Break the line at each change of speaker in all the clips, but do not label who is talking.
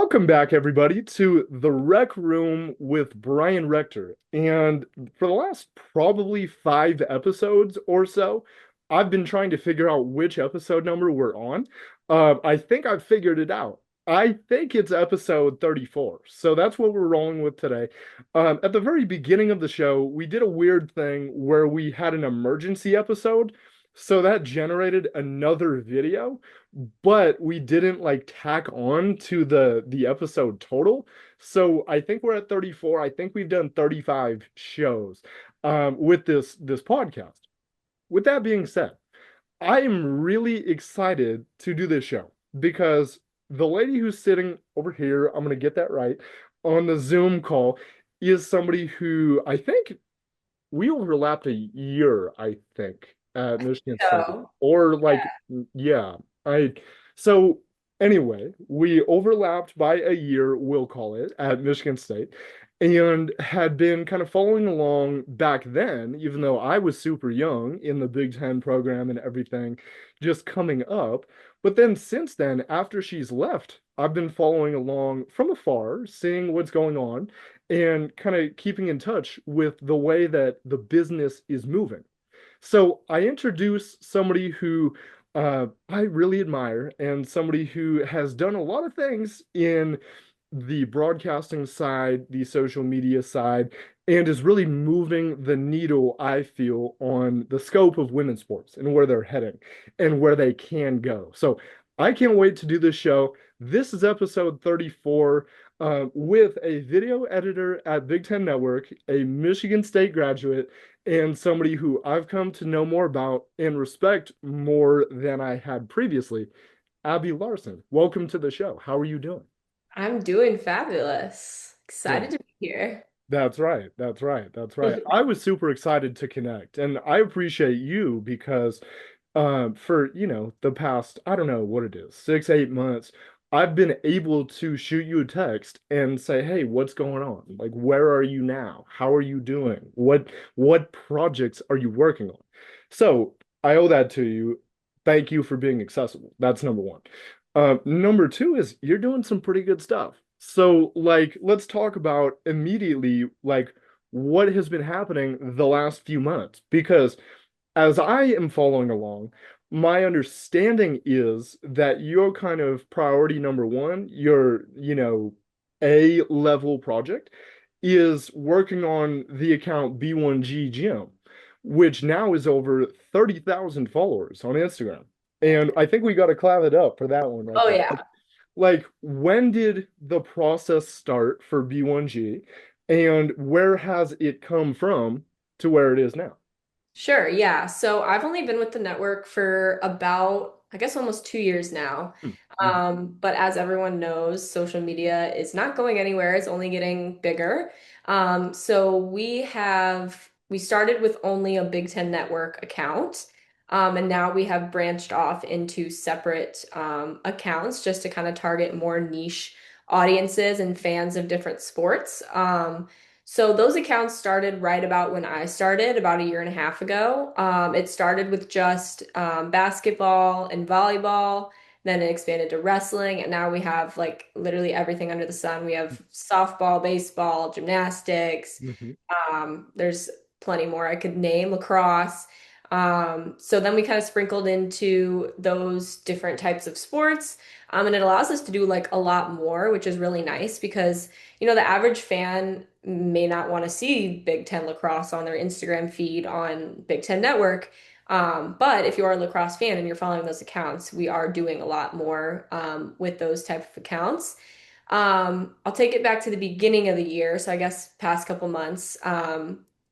Welcome back, everybody, to the Rec Room with Brian Rector. And for the last probably 5 episodes or so, I've been trying to figure out which episode number we're on. I think I've figured it out. I think it's episode 34. So that's what we're rolling with today. At the very beginning of the show, we did a weird thing where we had an emergency episode. So that generated another video, but we didn't like tack on to the episode total. So I think we're at 34. I think we've done 35 shows with this podcast. With that being said, I am really excited to do this show because the lady who's sitting over here, I'm gonna get that right, on the Zoom call is somebody who I think we overlapped a year, I think, at Michigan State.
So,
Or
yeah.
like, yeah. I so anyway, we overlapped by a year, we'll call it, at Michigan State, and had been kind of following along back then, even though I was super young in the Big Ten program and everything, just coming up. But then since then, after she's left, I've been following along from afar, seeing what's going on and kind of keeping in touch with the way that the business is moving. So I introduce somebody who I really admire and somebody who has done a lot of things in the broadcasting side, the social media side, and is really moving the needle, I feel, on the scope of women's sports and where they're heading and where they can go. So I can't wait to do this show. This is episode 34 with a video editor at Big Ten Network, a Michigan State graduate, and somebody who I've come to know more about and respect more than I had previously, Abby Larson. Welcome to the show. How are you doing?
I'm doing fabulous. Excited
Good.
to be here.
That's right. That's right. That's right. I was super excited to connect, and I appreciate you because for, the past, I don't know what it is, 6, 8 months, I've been able to shoot you a text and say, "Hey, what's going on? Like, where are you now? How are you doing? What projects are you working on?" So, I owe that to you. Thank you for being accessible. That's number one. Number two is you're doing some pretty good stuff. So, like, let's talk about immediately, like, what has been happening the last few months. Because as I am following along, my understanding is that your kind of priority number one, your, A level project is working on the account B1G Gym, which now is over 30,000 followers on Instagram. And I think we got to clap it up for that one right
Oh
there.
yeah.
Like, when did the process start for B1G and where has it come from to where it is now?
Sure, yeah. So I've only been with the network for about, I guess, almost 2 years now.
Mhm.
But as everyone knows, social media is not going anywhere. It's only getting bigger. So we started with only a Big Ten Network account. And now we have branched off into separate accounts just to kind of target more niche audiences and fans of different sports. So those accounts started right about when I started, about a year and a half ago. It started with just basketball and volleyball, then it expanded to wrestling, and now we have like literally everything under the sun. We have softball, baseball, gymnastics.
Mhm.
There's plenty more I could name, lacrosse. So then we kind of sprinkled into those different types of sports. And it allows us to do like a lot more, which is really nice because, the average fan may not want to see Big Ten lacrosse on their Instagram feed on Big Ten Network. But if you are a lacrosse fan and you're following those accounts, we are doing a lot more with those type of accounts. I'll take it back to the beginning of the year, so I guess past couple months.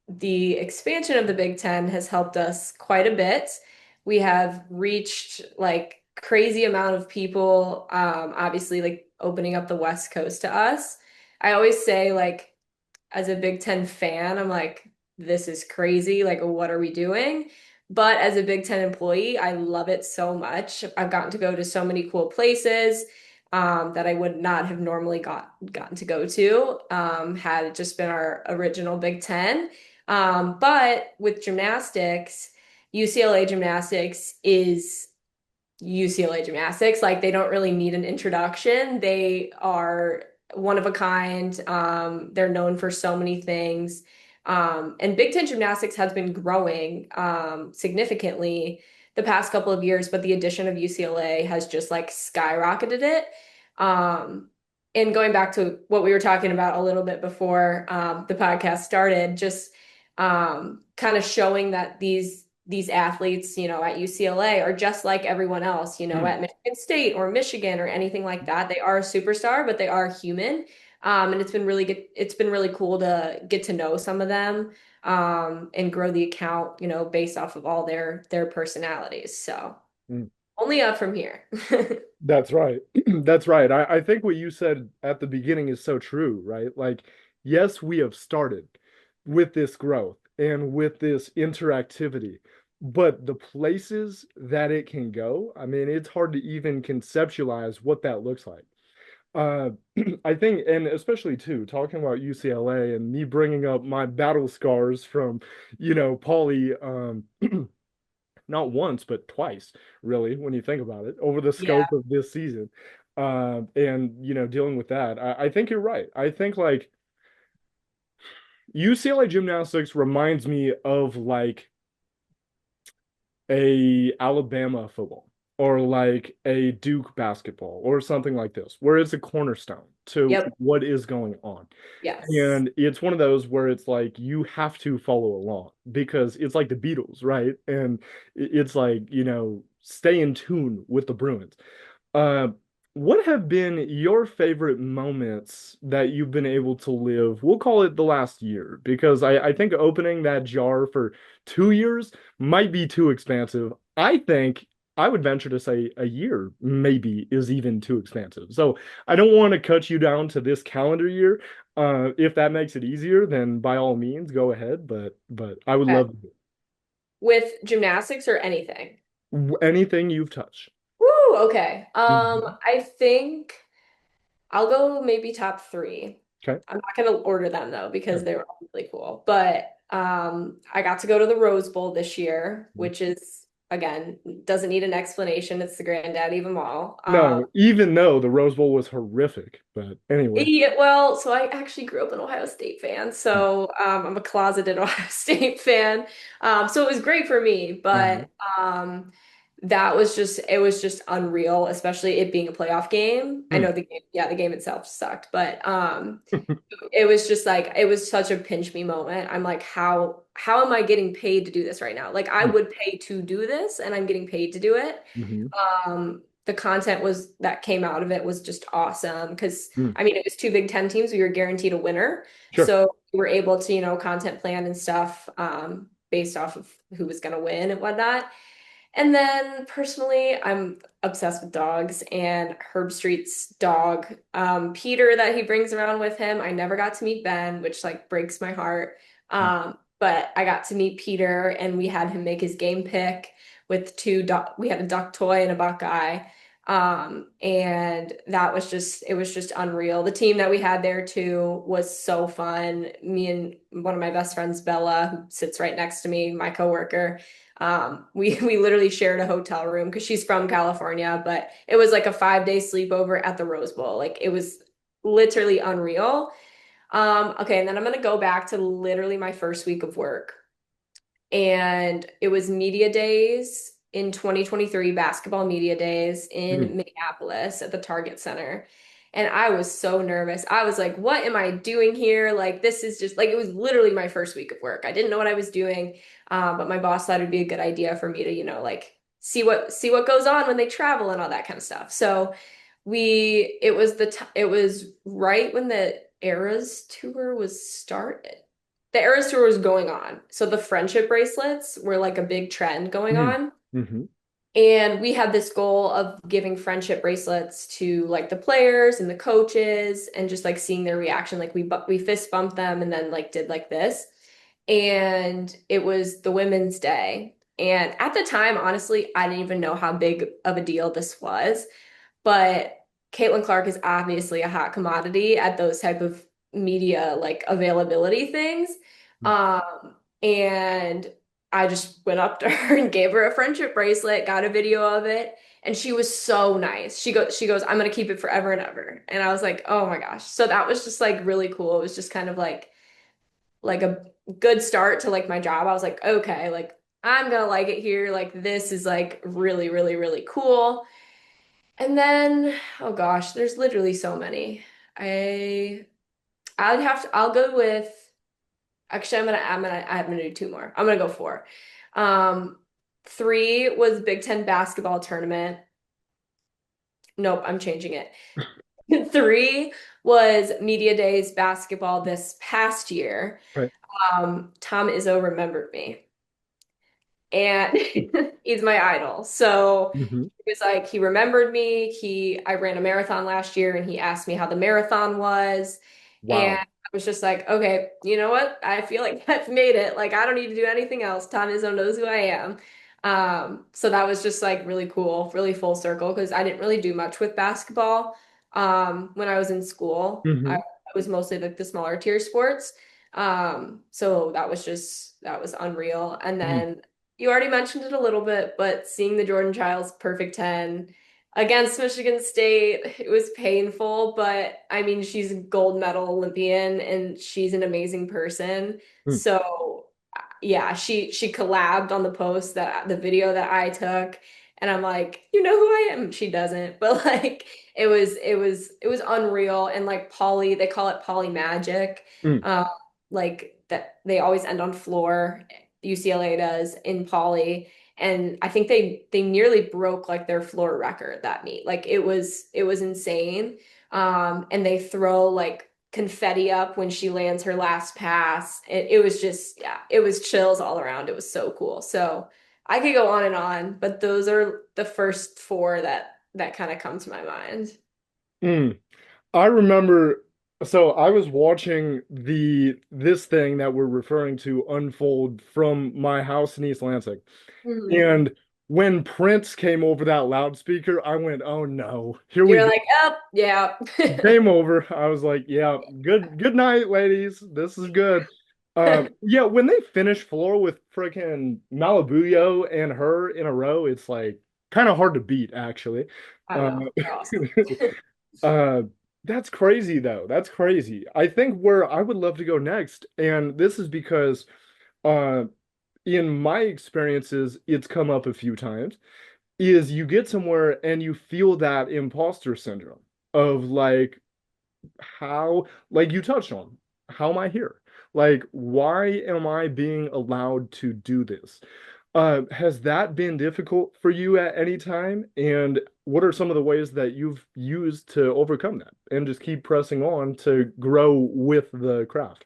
The expansion of the Big Ten has helped us quite a bit. We have reached like crazy amount of people, obviously like opening up the West Coast to us. I always say like as a Big Ten fan, I'm like, this is crazy. Like, what are we doing? But as a Big Ten employee, I love it so much. I've gotten to go to so many cool places that I would not have normally gotten to go to had it just been our original Big Ten. But with gymnastics, UCLA gymnastics is UCLA gymnastics. Like they don't really need an introduction. They are one of a kind. They're known for so many things. And Big Ten gymnastics has been growing significantly the past couple of years, but the addition of UCLA has just like skyrocketed it. Um, and going back to what we were talking about a little bit before the podcast started, just kind of showing that these athletes, at UCLA are just like everyone else,
Hmm.
at Michigan State or Michigan or anything like that. They are a superstar, but they are human. And it's been really good. It's been really cool to get to know some of them, and grow the account, based off of all their personalities. So only up from here.
That's right. That's right. I think what you said at the beginning is so true, right? Like, yes, we have started with this growth and with this interactivity, but the places that it can go, I mean, it's hard to even conceptualize what that looks like. Uh, I think, and especially too, talking about UCLA and me bringing up my battle scars from, Pauly, not once, but twice, really, when you think about it, over the
Yeah.
scope of this season. And dealing with that, I think you're right. I think like UCLA gymnastics reminds me of like a Alabama football or like a Duke basketball or something like this, where it's a cornerstone to
Yep.
what is going on.
Yes.
And it's one of those where it's like you have to follow along because it's like the Beatles, right? And it's like, stay in tune with the Bruins. Uh, what have been your favorite moments that you've been able to live? We'll call it the last year, because I think opening that jar for 2 years might be too expansive. I think I would venture to say a year maybe is even too expansive. So I don't want to cut you down to this calendar year. If that makes it easier, then by all means go ahead. But I would
Okay.
love
With gymnastics or anything?
anything you've touched.
Woo, okay.
Mhm.
I think I'll go maybe top three.
Okay.
I'm not gonna order them though because
Sure.
they were all really cool. But I got to go to the Rose Bowl this year, which is again doesn't need an explanation. It's the granddaddy of them all.
No, even though the Rose Bowl was horrific, but anyway.
Yeah, well, so I actually grew up an Ohio State fan, so I'm a closeted Ohio State fan. So it was great for me,
Mhm.
but that was just it was just unreal, especially it being a playoff game. I
Hmm.
know the game itself sucked, but it was just like it was such a pinch me moment. I'm like, how am I getting paid to do this right now? Like I would pay to do this, and I'm getting paid to do it.
Mhm.
The content was that came out of it was just awesome because
Hmm.
I mean it was two Big Ten teams. We were guaranteed a winner,
Sure.
so we were able to content plan and stuff based off of who was going to win and whatnot. And then personally, I'm obsessed with dogs and Herb Street's dog, Peter, that he brings around with him. I never got to meet Ben, which like breaks my heart. But I got to meet Peter and we had him make his game pick with we had a duck toy and a Buckeye. And that was it was just unreal. The team that we had there too was so fun. Me and one of my best friends, Bella, who sits right next to me, my coworker. We literally shared a hotel room because she's from California, but it was like a 5-day sleepover at the Rose Bowl. Like it was literally unreal. Okay, and then I'm gonna go back to literally my first week of work. And it was media days in 2023, basketball media days
Hmm.
in Minneapolis at the Target Center. And I was so nervous. I was like, what am I doing here? Like, this is just like, it was literally my first week of work. I didn't know what I was doing. But my boss thought it'd be a good idea for me to, like see what goes on when they travel and all that kind of stuff. So it was right when the Eras tour was started. The Eras tour was going on. So the friendship bracelets were like a big trend going
Hmm.
on.
Hmm.
And we had this goal of giving friendship bracelets to like the players and the coaches and just like seeing their reaction. Like we fist bumped them and then like did like this. And it was the Women's Day. And at the time, honestly, I didn't even know how big of a deal this was. But Caitlin Clark is obviously a hot commodity at those type of media like availability things. And I just went up to her and gave her a friendship bracelet, got a video of it, And she was so nice. She goes, I'm gonna keep it forever and ever. And I was like, oh my gosh. So that was just like really cool. It was just kind of like a good start to like my job. I was like, okay, like I'm gonna like it here. Like this is like really, really, really cool. And then, oh gosh, there's literally so many. I I'll go with actually I'm gonna do two more. I'm gonna go four. Um, three was Big Ten basketball tournament. Nope, I'm changing it. Three was Media Days basketball this past year.
Right.
Tom Izzo remembered me. And he's my idol. So
Hmm.
he was like, he remembered me. I ran a marathon last year and he asked me how the marathon was. And
Wow.
I was just like, okay, you know what? I feel like I've made it. Like, I don't need to do anything else. Tom Izzo knows who I am. So that was just like really cool, really full circle because I didn't really do much with basketball when I was in school. I
Hmm.
was mostly like the smaller tier sports. So that was unreal. And
Mm.
then you already mentioned it a little bit, but seeing the Jordan Childs perfect 10 against Michigan State, it was painful, but I mean, she's a gold medal Olympian and she's an amazing person.
Mm.
So, yeah, she collabed on the post that the video that I took and I'm like, "You know who I am?" She doesn't, but like it was unreal and like Polly, they call it Polly Magic.
Mm.
Um like that they always end on floor. UCLA does in Poly, and I think they nearly broke like their floor record that meet. Like it was insane. And they throw like confetti up when she lands her last pass. It was just yeah, it was chills all around. It was so cool. So I could go on and on, but those are the first four that kind of come to my mind.
Mm. I remember, so I was watching this thing that we're referring to unfold from my house in East Lansing.
Mhm.
And when Prince came over that loudspeaker, I went, "Oh no, here we
You're
go.
like, oh, yeah.
Game over." I was like, "Yeah, good night, ladies. This is good." Yeah, when they finish floor with freaking Malibuyo and her in a row, it's like kind of hard to beat, actually.
I
Uh,
know. They're awesome.
uh, that's crazy though. That's crazy. I think where I would love to go next, and this is because uh in my experiences, it's come up a few times, is you get somewhere and you feel that imposter syndrome of like how, like you touched on, how am I here? Like, why am I being allowed to do this? Has that been difficult for you at any time? And what are some of the ways that you've used to overcome that and just keep pressing on to grow with the craft?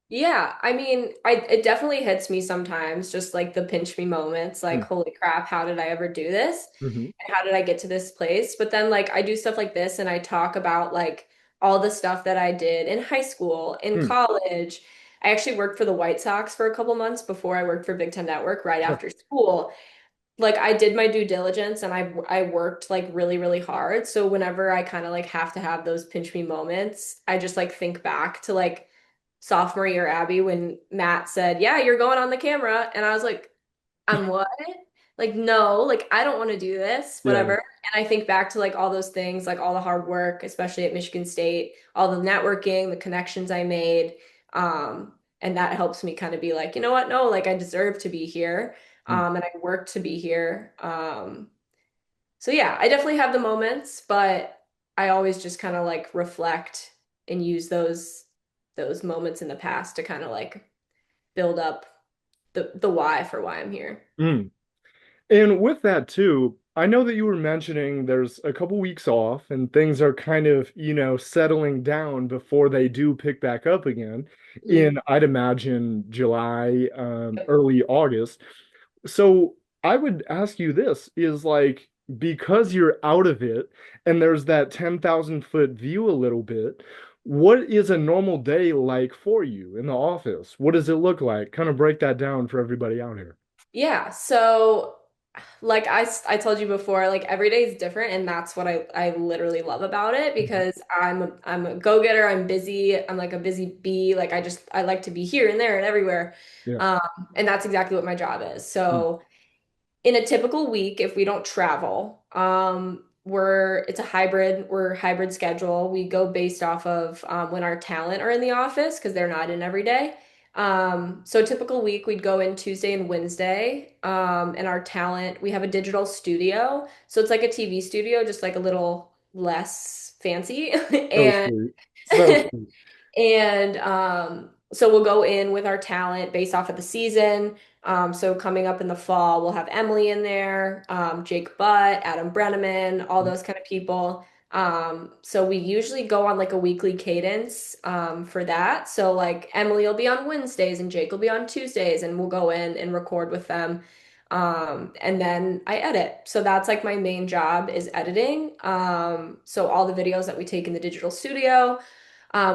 Yeah, I mean, it definitely hits me sometimes, just like the pinch me moments, like,
Mm.
holy crap, how did I ever do this?
Hmm.
And how did I get to this place? But then like I do stuff like this and I talk about like all the stuff that I did in high school, in
Mm.
college. I actually worked for the White Sox for a couple months before I worked for Big Ten Network right
Huh.
after school. Like I did my due diligence and I worked like really, really hard. So whenever I kind of like have to have those pinch me moments, I just like think back to like sophomore year Abby when Matt said, "Yeah, you're going on the camera." And I was like, "I'm what?" Like, no, like I don't want to do this,
Yeah.
whatever. And I think back to like all those things, like all the hard work, especially at Michigan State, all the networking, the connections I made. And that helps me kind of be like, you know what? No, like I deserve to be here.
Mm.
And I worked to be here. So yeah, I definitely have the moments, but I always just kind of like reflect and use those moments in the past to kind of like build up the why for why I'm here.
Mm. And with that too, I know that you were mentioning there's a couple weeks off and things are kind of, settling down before they do pick back up again
Mm.
in, I'd imagine, July, early August. So I would ask you this is like, because you're out of it and there's that 10,000-foot view a little bit, what is a normal day like for you in the office? What does it look like? Kind of break that down for everybody out here.
Yeah, so like I told you before, like every day is different and that's what I literally love about it
Mhm.
because I'm a go-getter, I'm busy, I'm like a busy bee, like I like to be here and there and everywhere.
Yeah.
Um and that's exactly what my job is.
Mm.
So in a typical week, if we don't travel, It's a hybrid, we're hybrid schedule. We go based off of when our talent are in the office because they're not in every day. So a typical week we'd go in Tuesday and Wednesday. And our talent, we have a digital studio. So it's like a TV studio, just like a little less fancy.
So
And
sweet. So sweet.
and so we'll go in with our talent based off of the season. So coming up in the fall, we'll have Emily in there, Jake Butt, Adam Brenneman, all those kind of people. So we usually go on like a weekly cadence for that. So like Emily will be on Wednesdays and Jake will be on Tuesdays, and we'll go in and record with them. And then I edit. So that's like my main job is editing. So all the videos that we take in the digital studio.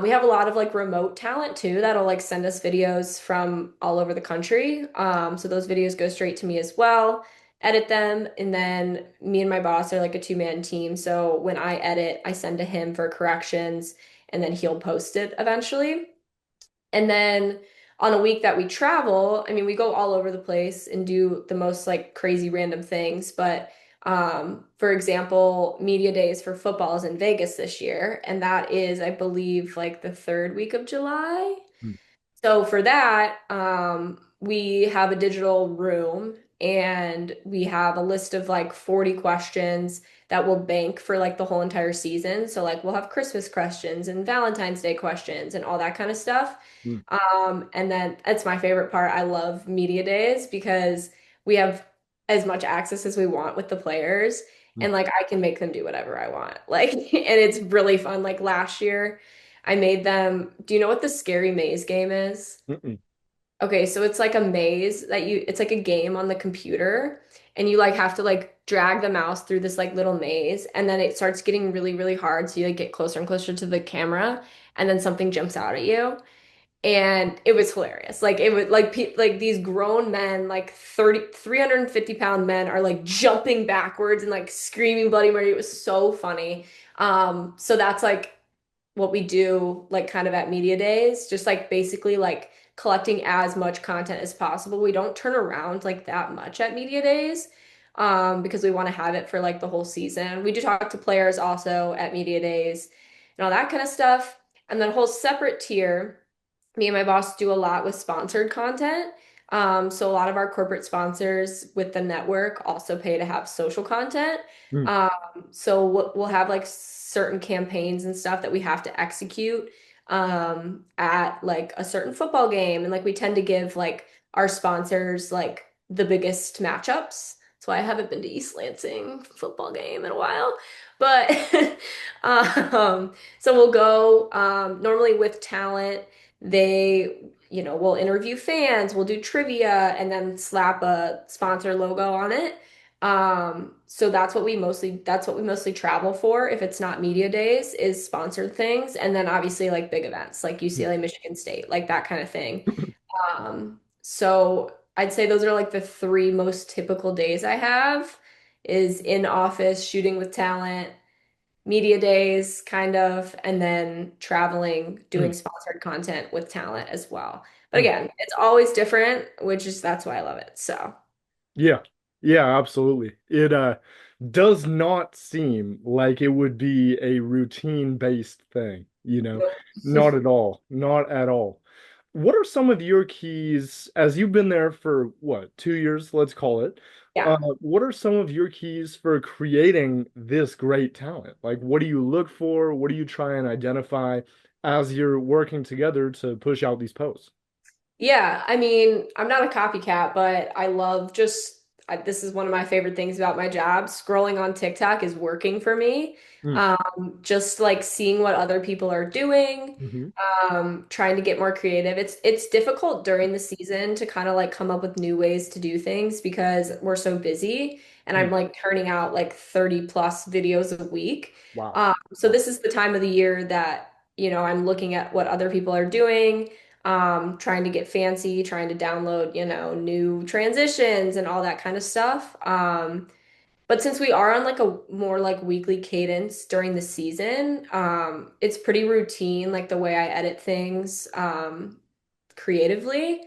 We have a lot of like remote talent too that'll like send us videos from all over the country. So those videos go straight to me as well, edit them, and then me and my boss are like a two-man team. So when I edit, I send to him for corrections, and then he'll post it eventually. And then on a week that we travel, I mean, we go all over the place and do the most like crazy random things. But for example, media days for football is in Vegas this year, and that is, I believe, like the third week of July.
Mm,
So for that, we have a digital room and we have a list of like 40 questions that will bank for like the whole entire season. So like we'll have Christmas questions and Valentine's Day questions and all that kind of stuff.
mm,
And then that's my favorite part. I love media days because we have as much access as we want with the players,
mm,
and like I can make them do whatever I want. Like, and it's really fun. Like last year, I made them. Do you know what the scary maze game is?
mm,
Okay, so it's like a maze that it's like a game on the computer, and you like have to like drag the mouse through this like little maze, and then it starts getting really, really hard. So you like get closer and closer to the camera, and then something jumps out at you. And it was hilarious. Like it was like like these grown men, like 350 pound men are like jumping backwards and like screaming bloody murder. It was so funny. So that's like what we do like kind of at media days, just like basically like collecting as much content as possible. We don't turn around like that much at media days because we want to have it for like the whole season. We do talk to players also at media days and all that kind of stuff. And then a whole separate tier, me and my boss do a lot with sponsored content. So a lot of our corporate sponsors with the network also pay to have social content.
mm,
Um, so we'll have like certain campaigns and stuff that we have to execute at like a certain football game, and like we tend to give like our sponsors like the biggest matchups. That's why I haven't been to East Lansing football game in a while, but so we'll go normally with talent. We'll interview fans, we'll do trivia, and then slap a sponsor logo on it. So that's what we mostly travel for if it's not media days, is sponsored things, and then obviously like big events like
mm.
UCLA, Michigan State, like that kind of thing. So I'd say those are like the three most typical days I have is in office shooting with talent, media days kind of, and then traveling doing
Mm,
sponsored content with talent as well. But
mm.
again, it's always different, which is that's why I love it. So
Yeah. Yeah, absolutely. It does not seem like it would be a routine-based thing, you know?
nope.
Not at all. Not at all. What are some of your keys, as you've been there for what, 2 years, let's call it?
Yeah.
What are some of your keys for creating this great talent? Like, what do you look for? What do you try and identify as you're working together to push out these posts?
Yeah, I mean, I'm not a copycat, but I love this is one of my favorite things about my job. Scrolling on TikTok is working for me.
Mm,
Just like seeing what other people are doing,
hmm
trying to get more creative. It's difficult during the season to kind of like come up with new ways to do things because we're so busy and I'm
mm.
like turning out like 30 plus videos a week.
Wow.
So
Wow.
this is the time of the year that, I'm looking at what other people are doing, trying to get fancy, trying to download, new transitions and all that kind of stuff. But since we are on like a more like weekly cadence during the season, it's pretty routine, like the way I edit things, creatively.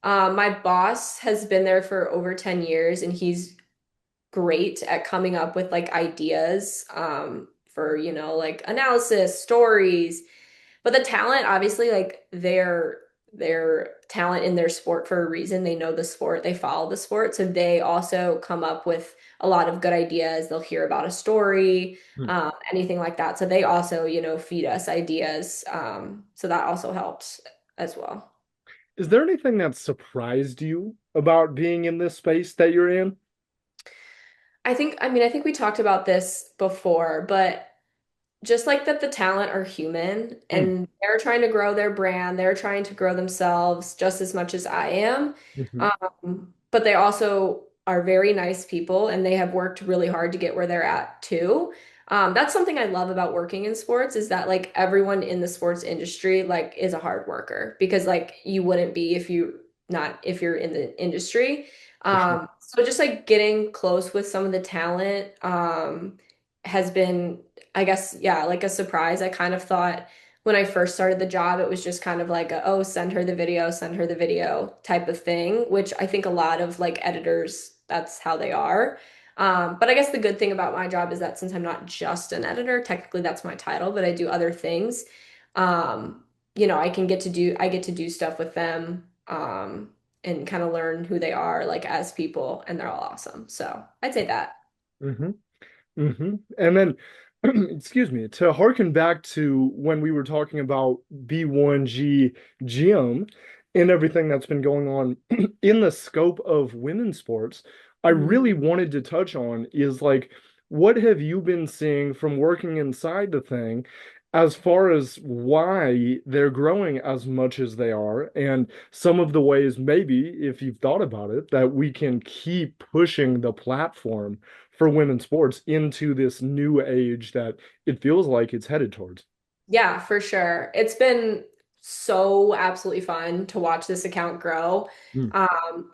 My boss has been there for over 10 years and he's great at coming up with like ideas for, like analysis, stories. But the talent, obviously, like they're talent in their sport for a reason. They know the sport, they follow the sport. So they also come up with a lot of good ideas. They'll hear about a story,
Hmm.
anything like that. So they also, feed us ideas. So that also helps as well.
Is there anything that surprised you about being in this space that you're in?
I think we talked about this before, but just like that the talent are human
Hmm.
and they're trying to grow their brand, they're trying to grow themselves just as much as I am.
Hmm.
But they also are very nice people and they have worked really hard to get where they're at too. That's something I love about working in sports is that like everyone in the sports industry like is a hard worker because like you wouldn't be if you're in the industry.
For sure.
So just like getting close with some of the talent has been I guess, yeah, like a surprise. I kind of thought when I first started the job, it was just kind of like oh, send her the video type of thing, which I think a lot of like editors, that's how they are. But I guess the good thing about my job is that since I'm not just an editor, technically that's my title, but I do other things. I get to do stuff with them, and kind of learn who they are like as people, and they're all awesome. So I'd say that.
Hmm. And then, excuse me, to harken back to when we were talking about B1G Gym and everything that's been going on in the scope of women's sports, I
Mhm.
really wanted to touch on is like, what have you been seeing from working inside the thing as far as why they're growing as much as they are, and some of the ways, maybe, if you've thought about it, that we can keep pushing the platform for women's sports into this new age that it feels like it's headed towards.
Yeah, for sure. It's been so absolutely fun to watch this account grow.
Mm.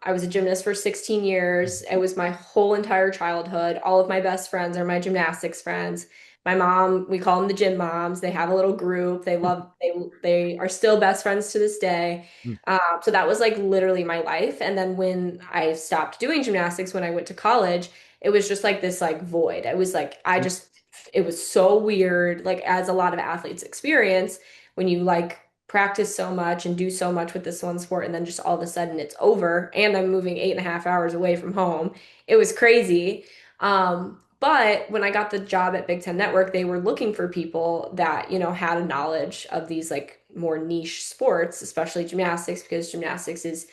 I was a gymnast for 16 years. It was my whole entire childhood. All of my best friends are my gymnastics friends. My mom, we call them the gym moms. They have a little group. They are still best friends to this day.
Mm.
So that was like literally my life. And then when I stopped doing gymnastics when I went to college, it was just like this like void. I was like, it was so weird, like as a lot of athletes experience when you like practice so much and do so much with this one sport and then just all of a sudden it's over and I'm moving 8.5 hours away from home. It was crazy. But when I got the job at Big Ten Network, they were looking for people that, had a knowledge of these like more niche sports, especially gymnastics, because gymnastics is,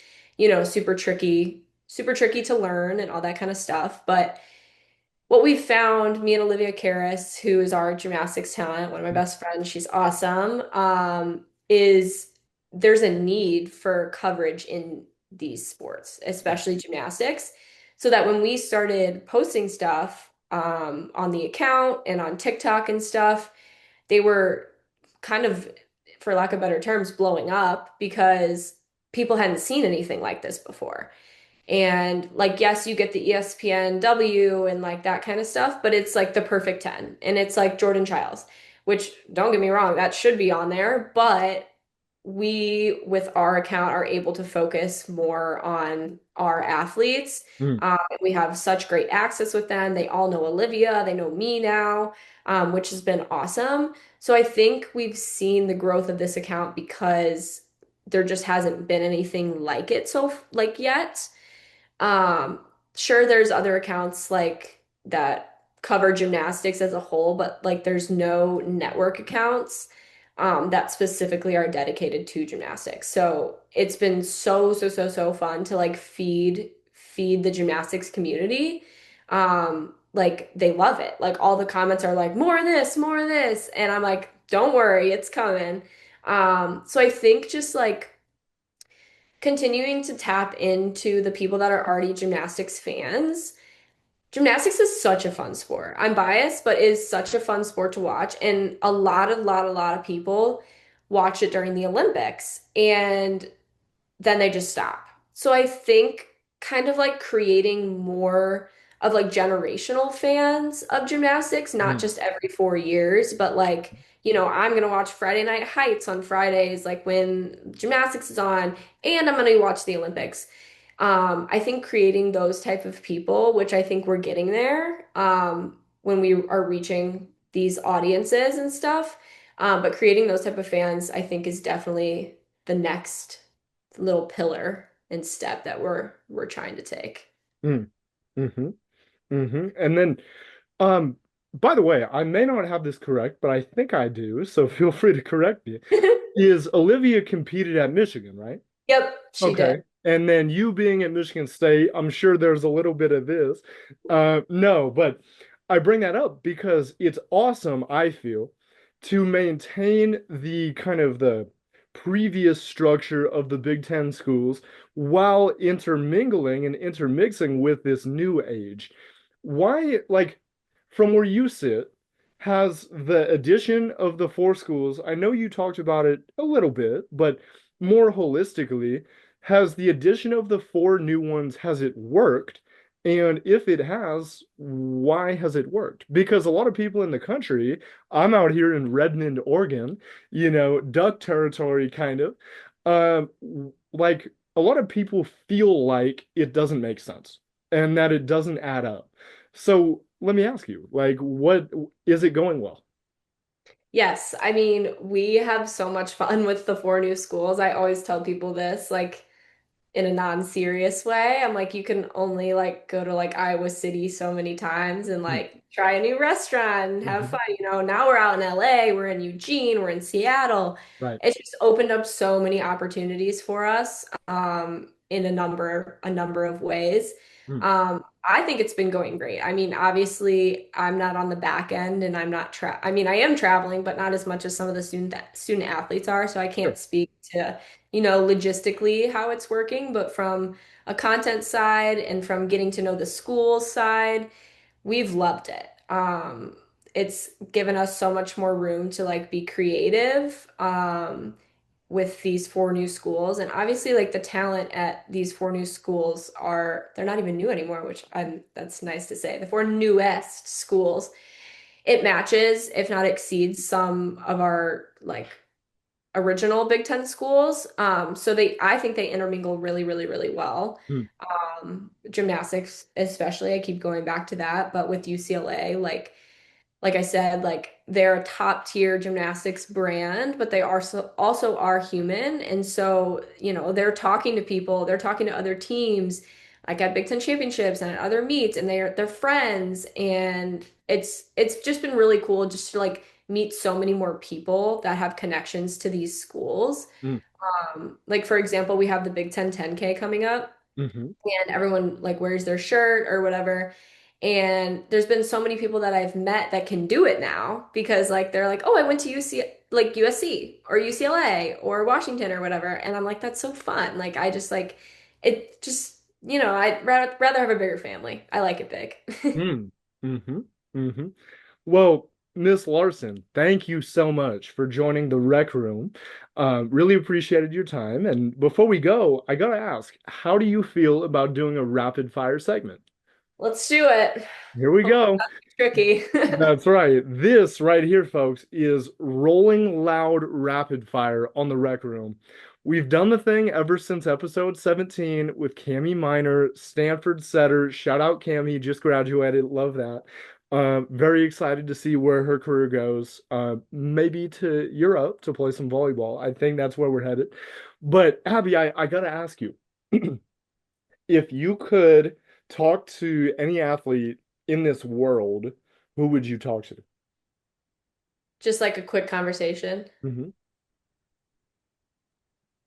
super tricky to learn and all that kind of stuff. But what we found, me and Olivia Karas, who is our gymnastics talent, one of my best friends, she's awesome, is there's a need for coverage in these sports, especially gymnastics, so that when we started posting stuff on the account and on TikTok and stuff, they were kind of, for lack of better terms, blowing up because people hadn't seen anything like this before. And like, yes, you get the ESPNW and like that kind of stuff, but it's like the perfect 10. And it's like Jordan Childs, which don't get me wrong, that should be on there. But we, with our account, are able to focus more on our athletes.
Mm.
We have such great access with them. They all know Olivia, they know me now, which has been awesome. So I think we've seen the growth of this account because there just hasn't been anything like it like yet. Um, sure, there's other accounts like that cover gymnastics as a whole, but like there's no network accounts that specifically are dedicated to gymnastics. So it's been so, so, so, so fun to like feed the gymnastics community. Like they love it. Like all the comments are like, more of this, more of this. And I'm like, don't worry, it's coming. So I think just like continuing to tap into the people that are already gymnastics fans. Gymnastics is such a fun sport. I'm biased, but it is such a fun sport to watch. And a lot of people watch it during the Olympics and then they just stop. So I think kind of like creating more of like generational fans of gymnastics, not
Mm.
just every 4 years, but like, I'm gonna watch Friday Night Heights on Fridays, like when gymnastics is on, and I'm gonna watch the Olympics. I think creating those type of people, which I think we're getting there, when we are reaching these audiences and stuff. But creating those type of fans, I think, is definitely the next little pillar and step that we're trying to take.
Mm, mm-hmm, mm-hmm. And then, um, by the way, I may not have this correct, but I think I do, so feel free to correct me. Is Olivia competed at Michigan, right?
Yep, she did.
Okay. And then you being at Michigan State, I'm sure there's a little bit of this. No, but I bring that up because it's awesome, I feel, to maintain the kind of the previous structure of the Big Ten schools while intermingling and intermixing with this new age. Why, like, from where you sit, has the addition of the four schools, I know you talked about it a little bit, but more holistically, has the addition of the four new ones, has it worked? And if it has, why has it worked? Because a lot of people in the country, I'm out here in Redmond, Oregon, duck territory kind of. Like a lot of people feel like it doesn't make sense and that it doesn't add up. So let me ask you, like, what is it going well?
Yes, I mean, we have so much fun with the four new schools. I always tell people this, like, in a non-serious way. I'm like, you can only like go to like Iowa City so many times and
Hmm.
like try a new restaurant and have
Mhm.
fun. Now we're out in LA, we're in Eugene, we're in Seattle.
Right.
It's just opened up so many opportunities for us in a number of ways.
Hmm.
I think it's been going great. I mean, obviously, I'm not on the back end and I'm not I mean, I am traveling, but not as much as some of the student athletes are, so I
Sure.
can't speak to logistically how it's working, but from a content side and from getting to know the school side, we've loved it. It's given us so much more room to like be creative with these four new schools. And obviously like the talent at these four new schools they're not even new anymore, which that's nice to say. The four newest schools, it matches, if not exceeds some of our like original Big Ten schools. So I think they intermingle really, really, really well.
Hmm.
Gymnastics, especially, I keep going back to that. But with UCLA, like I said, like they're a top tier gymnastics brand, but they also are human. And so, they're talking to people, they're talking to other teams, like at Big Ten championships and at other meets, and they're friends. And it's just been really cool just to like meet so many more people that have connections to these schools.
Hmm.
Like for example, we have the Big Ten 10K coming up
Hmm.
and everyone like wears their shirt or whatever. And there's been so many people that I've met that can do it now because like they're like, "Oh, I went to UC like USC or UCLA or Washington or whatever." And I'm like, "That's so fun." Like I just like it just, I'd rather have a bigger family. I like it big.
Hmm. Hmm. Hmm. Well, Miss Larson, thank you so much for joining the rec room. Really appreciated your time. And before we go, I gotta ask, how do you feel about doing a rapid fire segment?
Let's do it.
Here we
Hopefully
go.
not tricky.
That's right. This right here, folks, is rolling loud rapid fire on the rec room. We've done the thing ever since episode 17 with Cami Minor, Stanford setter. Shout out Cami, just graduated. Love that. Very excited to see where her career goes. Maybe to Europe to play some volleyball. I think that's where we're headed. But Abby, I gotta ask you, if you could talk to any athlete in this world, who would you talk to?
Just like a quick conversation.
Hmm.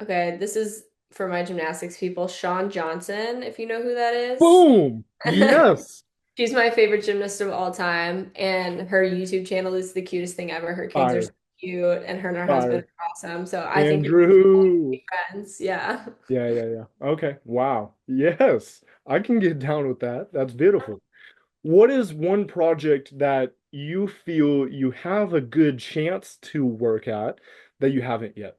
Okay, this is for my gymnastics people. Shawn Johnson, if you know who that is.
Boom! Yes!
She's my favorite gymnast of all time, and her YouTube channel is the cutest thing ever. Her kids are so
Fire,
cute, and her husband
fire.
are awesome. So I think it'd be cool to
Andrew.
be friends. Yeah.
Yeah, yeah, yeah. Okay. Wow. Yes. I can get down with that. That's beautiful. What is one project that you feel you have a good chance to work at that you haven't yet?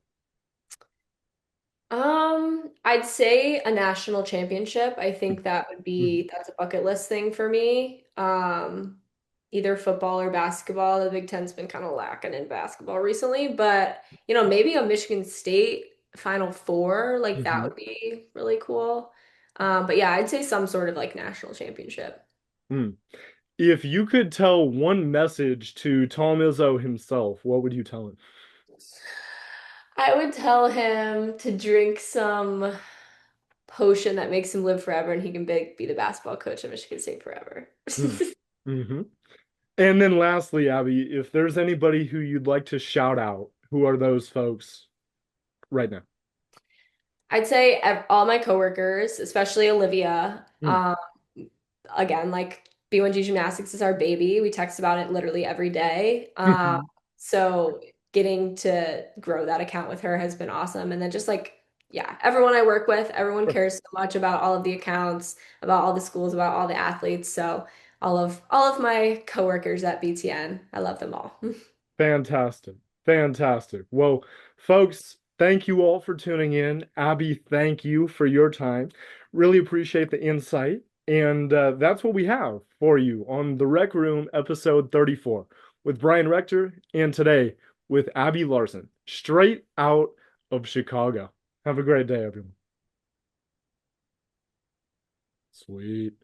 I'd say a national championship. I think
Mhm.
that's a bucket list thing for me. Either football or basketball. The Big Ten's been kind of lacking in basketball recently, but maybe a Michigan State Final Four, like that
Mhm.
would be really cool. But yeah, I'd say some sort of like national championship.
Hmm. If you could tell one message to Tom Izzo himself, what would you tell him?
I would tell him to drink some potion that makes him live forever and he can be the basketball coach at Michigan State forever.
Hmm. Hmm. And then lastly, Abby, if there's anybody who you'd like to shout out, who are those folks right now?
I'd say all my coworkers, especially Olivia,
Hmm.
again, like B1G Gymnastics is our baby. We text about it literally every day. So getting to grow that account with her has been awesome. And then just like, yeah, everyone I work with, everyone cares so much about all of the accounts, about all the schools, about all the athletes. So all of my coworkers at BTN, I love them all.
Fantastic. Fantastic. Well, folks, thank you all for tuning in. Abby, thank you for your time. Really appreciate the insight. And that's what we have for you on The Rec Room, episode 34, with Brian Rector, and today with Abby Larson, straight out of Chicago. Have a great day, everyone. Sweet.